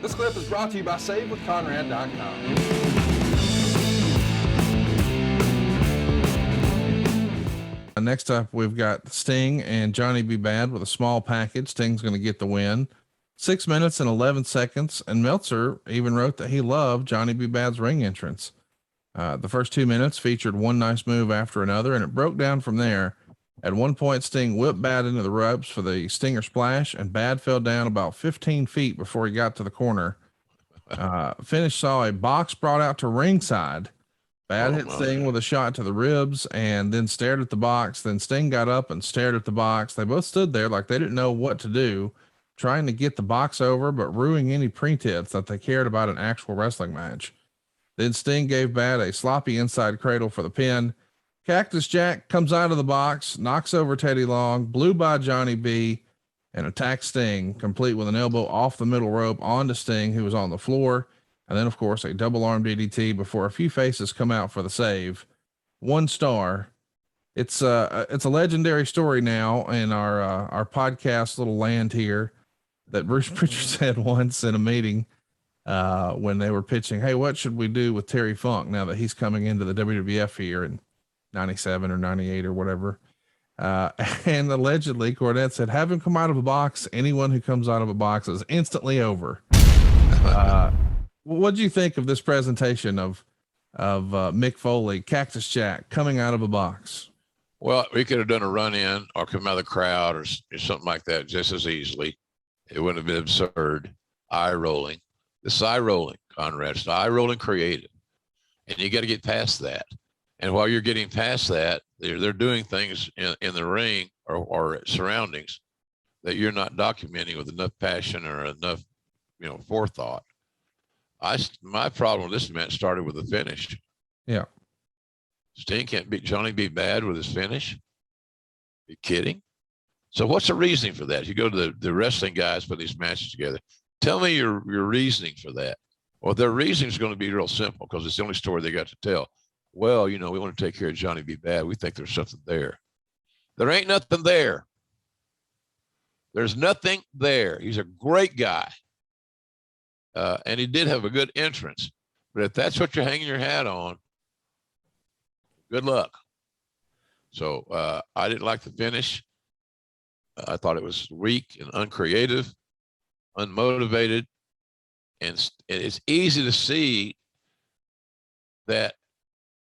This clip is brought to you by SaveWithConrad.com. Next up, we've got Sting and Johnny B. Bad with a small package. Sting's going to get the win. 6 minutes and 11 seconds. And Meltzer even wrote that he loved Johnny B. Bad's ring entrance. The first 2 minutes featured one nice move after another, and it broke down from there. At one point, Sting whipped Bad into the ropes for the Stinger splash, and Bad fell down about 15 feet before he got to the corner. Finish saw a box brought out to ringside. Bad hit Sting with a shot to the ribs and then stared at the box. Then Sting got up and stared at the box. They both stood there like they didn't know what to do, trying to get the box over, but ruining any pretense that they cared about an actual wrestling match. Then Sting gave Bad a sloppy inside cradle for the pin. Cactus Jack comes out of the box, knocks over Teddy Long, blew by Johnny B, and attacks Sting, complete with an elbow off the middle rope onto Sting, who was on the floor. And then, of course, a double arm DDT before a few faces come out for the save. 1 star. It's a legendary story now in our podcast little land here that Bruce Pritchard said once in a meeting when they were pitching, hey, what should we do with Terry Funk now that he's coming into the WWF here in 97 or 98 or whatever? And allegedly Cornette said, have him come out of a box. Anyone who comes out of a box is instantly over. What do you think of this presentation of Mick Foley, Cactus Jack coming out of a box? Well, we could have done a run in or come out of the crowd or something like that just as easily. It wouldn't have been absurd. Eye rolling. This eye rolling, Conrad. It's eye rolling creative. And you got to get past that. And while you're getting past that, they're doing things in the ring or surroundings that you're not documenting with enough passion or enough, forethought. My problem with this match started with the finish. Yeah. Sting can't beat Johnny B. Bad with his finish. You kidding? So what's the reasoning for that? You go to the wrestling guys put these matches together. Tell me your reasoning for that. Well, their reasoning is going to be real simple because it's the only story they got to tell. Well, we want to take care of Johnny B. Bad. We think there's something there. There ain't nothing there. There's nothing there. He's a great guy. And he did have a good entrance, but if that's what you're hanging your hat on, good luck. So I didn't like the finish. I thought it was weak and uncreative, unmotivated, and it's easy to see that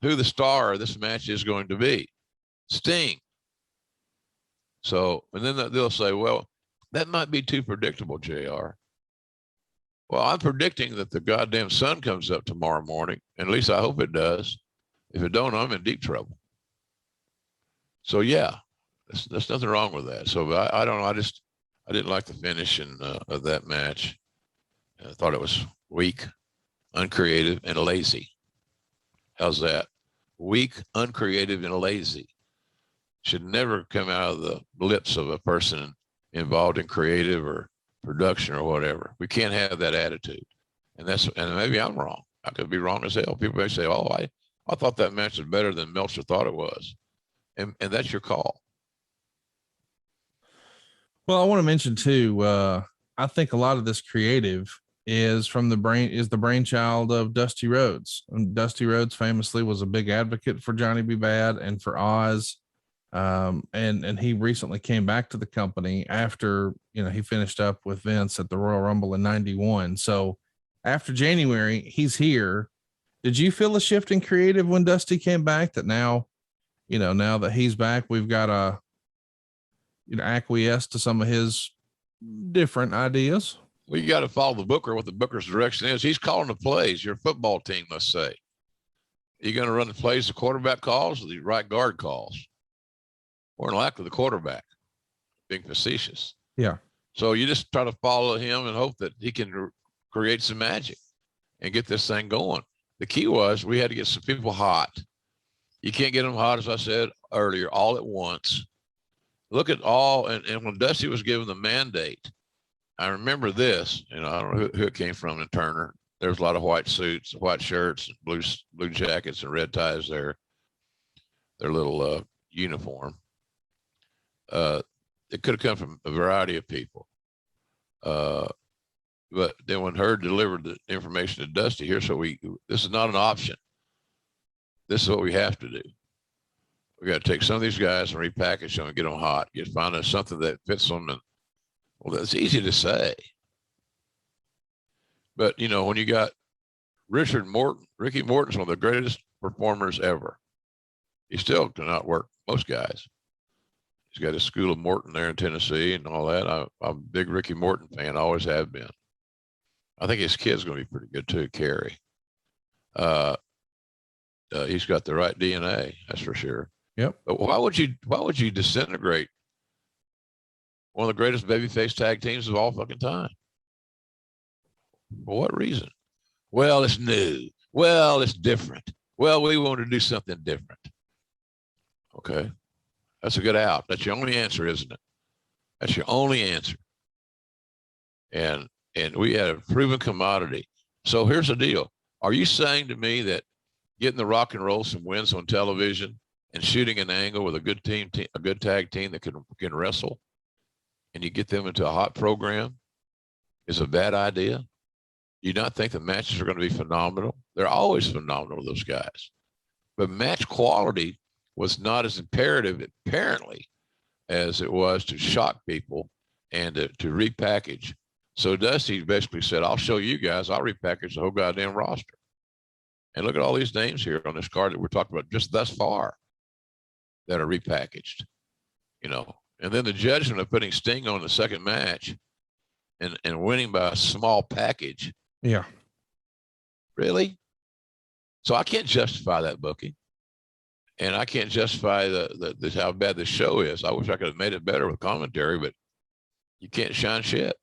who the star of this match is going to be, Sting. So, and then they'll say, well, that might be too predictable, JR. Well, I'm predicting that the goddamn sun comes up tomorrow morning, and at least I hope it does. If it don't, I'm in deep trouble. So yeah, there's nothing wrong with that. So I don't know. I didn't like the finish of that match. I thought it was weak, uncreative, and lazy. How's that? Weak, uncreative, and lazy. Should never come out of the lips of a person involved in creative or production or whatever. We can't have that attitude. And maybe I'm wrong. I could be wrong as hell. People may say, oh, I thought that match was better than Meltzer thought it was. And that's your call. Well, I want to mention too, I think a lot of this creative is the brainchild of Dusty Rhodes. And Dusty Rhodes famously was a big advocate for Johnny B. Bad and for Oz. And he recently came back to the company after, he finished up with Vince at the Royal Rumble in 91. So after January, he's here. Did you feel a shift in creative when Dusty came back that now that he's back, we've got to, acquiesce to some of his different ideas? Well, you got to follow the booker, what the booker's direction is. He's calling the plays. Your football team must say, you're going to run the plays the quarterback calls or the right guard calls. More than likely the quarterback, being facetious. Yeah. So you just try to follow him and hope that he can create some magic and get this thing going. The key was we had to get some people hot. You can't get them hot, as I said earlier, all at once. Look at all, and when Dusty was given the mandate, I remember this, I don't know who it came from in Turner. There was a lot of white suits, white shirts, blue jackets, and red ties there. Their little uniform. It could have come from a variety of people. But then when Herd delivered the information to Dusty, this is not an option. This is what we have to do. We got to take some of these guys and repackage them and get them hot. Find us something that fits them. And well, that's easy to say. But when you got Ricky Morton's one of the greatest performers ever. He still cannot work most guys. He's got his school of Morton there in Tennessee and all that. I'm a big Ricky Morton fan. Always have been. I think his kid's going to be pretty good too, Kerry. He's got the right DNA, that's for sure. Yep. But why would you disintegrate one of the greatest babyface tag teams of all fucking time? For what reason? Well, it's new. Well, it's different. Well, we want to do something different. Okay. That's a good out. That's your only answer, isn't it? That's your only answer. And we had a proven commodity. So here's the deal. Are you saying to me that getting the Rock and Roll some wins on television and shooting an angle with a good a good tag team that can wrestle, and you get them into a hot program is a bad idea? Do you not think the matches are going to be phenomenal? They're always phenomenal, those guys. But match quality was not as imperative, apparently, as it was to shock people and to repackage. So Dusty basically said, I'll show you guys, I'll repackage the whole goddamn roster. And look at all these names here on this card that we're talking about just thus far that are repackaged, And then the judgment of putting Sting on the second match and winning by a small package. Yeah. Really? So I can't justify that booking. And I can't justify the how bad the show is. I wish I could have made it better with commentary, but you can't shine shit.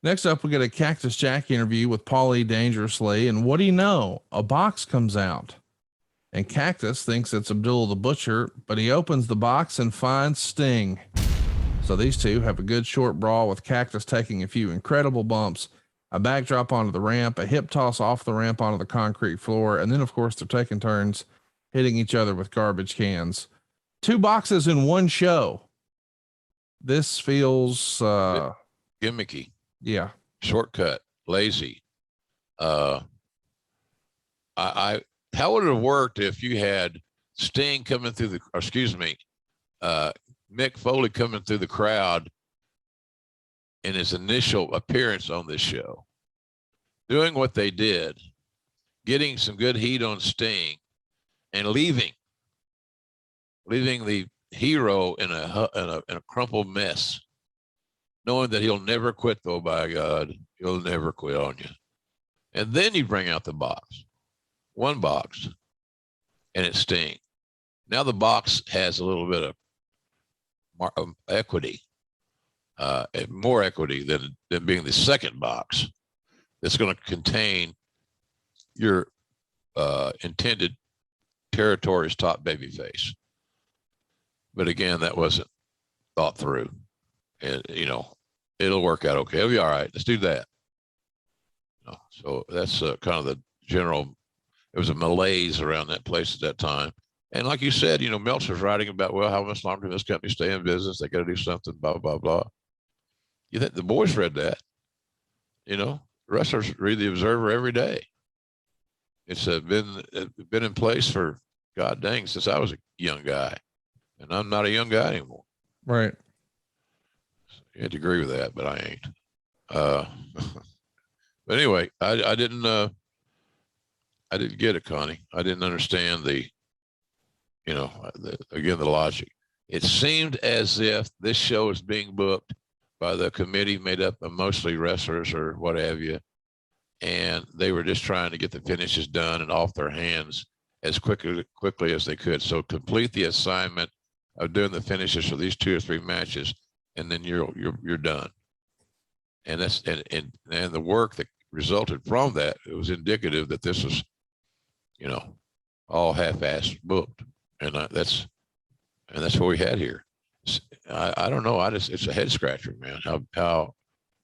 Next up, we get a Cactus Jack interview with Paulie Dangerously. And what do you know? A box comes out. And Cactus thinks it's Abdul the Butcher, but he opens the box and finds Sting. So these two have a good short brawl, with Cactus taking a few incredible bumps, a backdrop onto the ramp, a hip toss off the ramp onto the concrete floor. And then, of course, they're taking turns hitting each other with garbage cans. 2 boxes in one show. This feels gimmicky. Yeah. Shortcut, lazy. How would it have worked if you had Sting coming through Mick Foley coming through the crowd in his initial appearance on this show, doing what they did, getting some good heat on Sting, and leaving the hero in a crumpled mess, knowing that he'll never quit, though, by God, he'll never quit on you. And then you bring out the box, one box, and it's Sting. Now the box has a little bit of equity, more equity than being the second box that's going to contain your intended territory's top babyface. But again, that wasn't thought through. And, it'll work out okay. It'll be all right. Let's do that. So that's kind of the general, there was a malaise around that place at that time. And like you said, Meltzer's writing about, well, how much longer can this company stay in business? They got to do something, blah, blah, blah. You think the boys read that? Wrestlers read the Observer every day. It's been in place for, God dang, since I was a young guy. And I'm not a young guy anymore. Right. You had to agree with that, but I ain't. But anyway, I didn't get it, Connie. I didn't understand the logic. It seemed as if this show is being booked by the committee made up of mostly wrestlers or what have you. And they were just trying to get the finishes done and off their hands as quickly as they could. So complete the assignment of doing the finishes for these 2 or 3 matches, and then you're done. And that's and the work that resulted from that, it was indicative that this was, all half-assed booked, and that's what we had here. I don't know. It's a head scratcher, man. How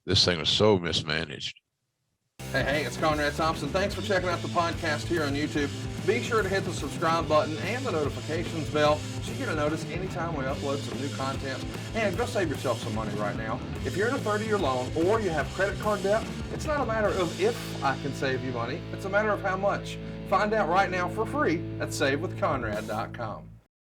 this thing was so mismanaged. Hey, it's Conrad Thompson. Thanks for checking out the podcast here on YouTube. Be sure to hit the subscribe button and the notifications bell so you get a notice anytime we upload some new content. And go save yourself some money right now. If you're in a 30-year loan or you have credit card debt, it's not a matter of if I can save you money, it's a matter of how much. Find out right now for free at SaveWithConrad.com.